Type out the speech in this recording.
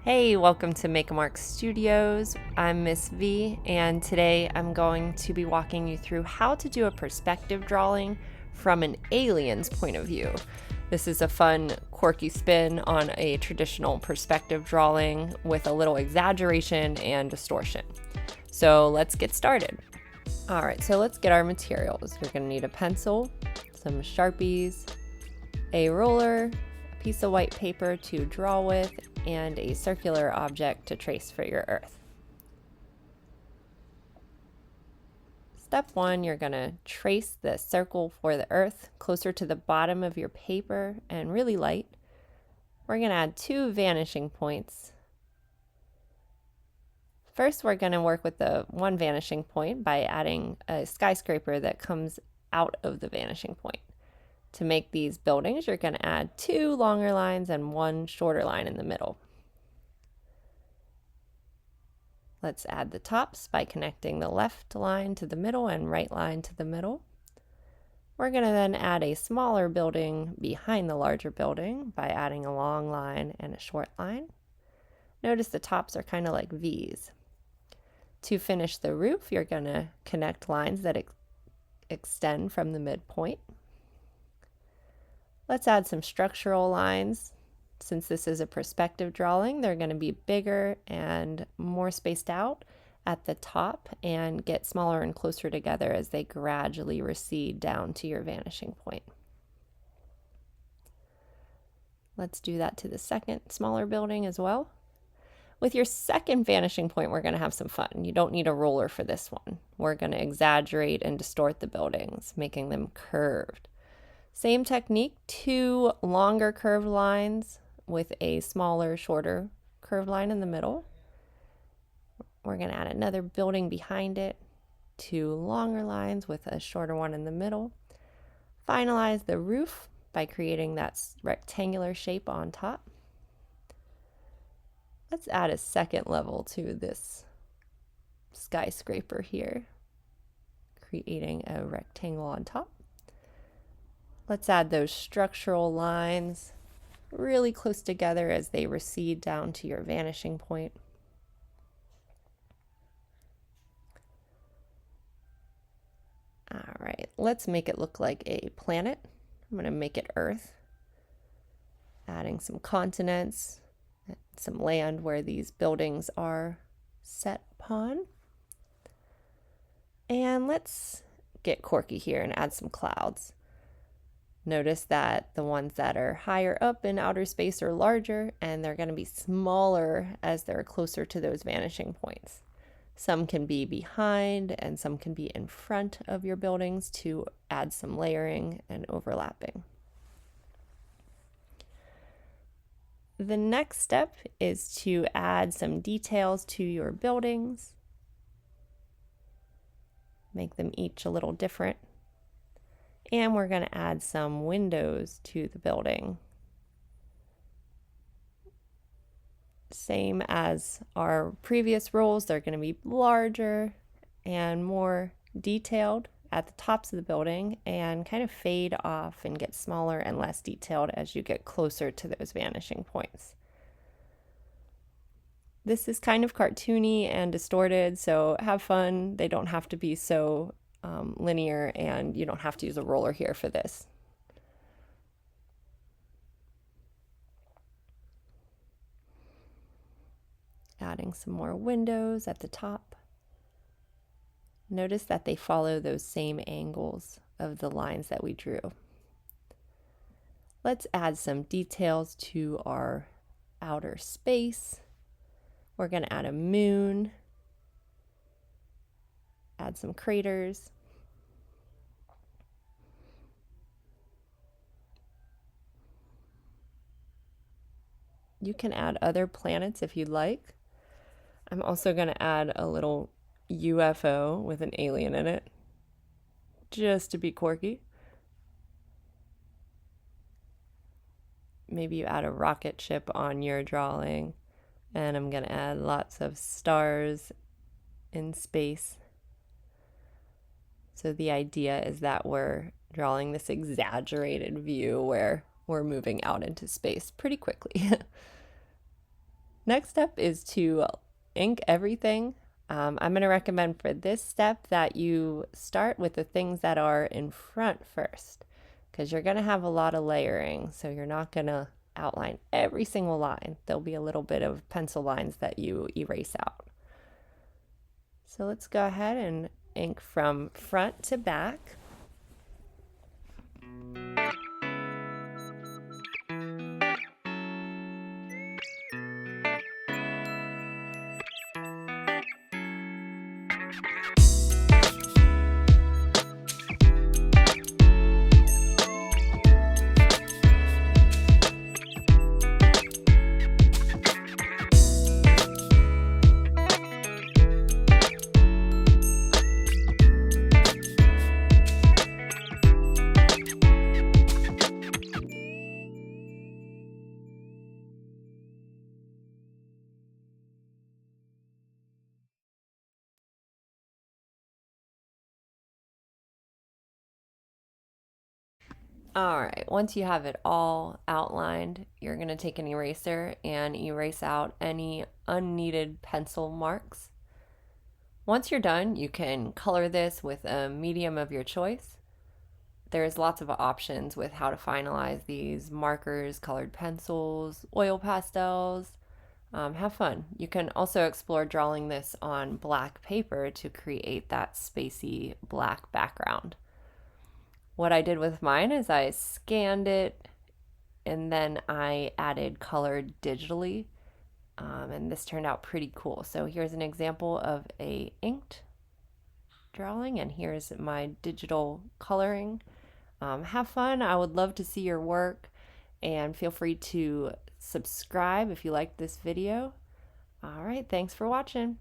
Hey, welcome to Make a Mark Studios. I'm Miss V, and today I'm going to be walking you through how to do a perspective drawing from an alien's point of view. This is a fun, quirky spin on a traditional perspective drawing with a little exaggeration and distortion. So let's get started. All right, so let's get our materials. You're going to need a pencil, some Sharpies, a ruler, a piece of white paper to draw with, and a circular object to trace for your earth. Step 1, you're going to trace the circle for the earth closer to the bottom of your paper and really light. We're going to add 2 vanishing points. First, we're going to work with the one vanishing point by adding a skyscraper that comes out of the vanishing point. To make these buildings, you're going to add 2 longer lines and 1 shorter line in the middle. Let's add the tops by connecting the left line to the middle and right line to the middle. We're going to then add a smaller building behind the larger building by adding a long line and a short line. Notice the tops are kind of like V's. To finish the roof, you're going to connect lines that extend from the midpoint. Let's add some structural lines. Since this is a perspective drawing, they're going to be bigger and more spaced out at the top and get smaller and closer together as they gradually recede down to your vanishing point. Let's do that to the second smaller building as well. With your second vanishing point, we're going to have some fun. You don't need a ruler for this one. We're going to exaggerate and distort the buildings, making them curved. Same technique, 2 longer curved lines with a smaller, shorter curved line in the middle. We're going to add another building behind it, 2 longer lines with a shorter one in the middle. Finalize the roof by creating that rectangular shape on top. Let's add a second level to this skyscraper here, creating a rectangle on top. Let's add those structural lines really close together as they recede down to your vanishing point. All right, let's make it look like a planet. I'm going to make it Earth, adding some continents, some land where these buildings are set upon. And let's get quirky here and add some clouds. Notice that the ones that are higher up in outer space are larger, and they're going to be smaller as they're closer to those vanishing points. Some can be behind and some can be in front of your buildings to add some layering and overlapping. The next step is to add some details to your buildings. Make them each a little different. And we're going to add some windows to the building. Same as our previous rules, they're going to be larger and more detailed at the tops of the building and kind of fade off and get smaller and less detailed as you get closer to those vanishing points. This is kind of cartoony and distorted, so have fun. They don't have to be so linear, and you don't have to use a roller here for this. Adding some more windows at the top. Notice that they follow those same angles of the lines that we drew. Let's add some details to our outer space. We're going to add a moon, add some craters. You can add other planets if you'd like. I'm also going to add a little UFO with an alien in it, just to be quirky. Maybe you add a rocket ship on your drawing, and I'm going to add lots of stars in space. So the idea is that we're drawing this exaggerated view where we're moving out into space pretty quickly. Next step is to ink everything. I'm going to recommend for this step that you start with the things that are in front first, because you're going to have a lot of layering, so you're not going to outline every single line. There'll be a little bit of pencil lines that you erase out. So let's go ahead and ink from front to back. All right, once you have it all outlined, you're going to take an eraser and erase out any unneeded pencil marks. Once you're done, you can color this with a medium of your choice. There's lots of options with how to finalize these markers, colored pencils, oil pastels. Have fun. You can also explore drawing this on black paper to create that spacey black background. What I did with mine is I scanned it and then I added color digitally, and this turned out pretty cool. So here's an example of a inked drawing, and here's my digital coloring. Have fun. I would love to see your work, and feel free to subscribe if you liked this video. All right, thanks for watching.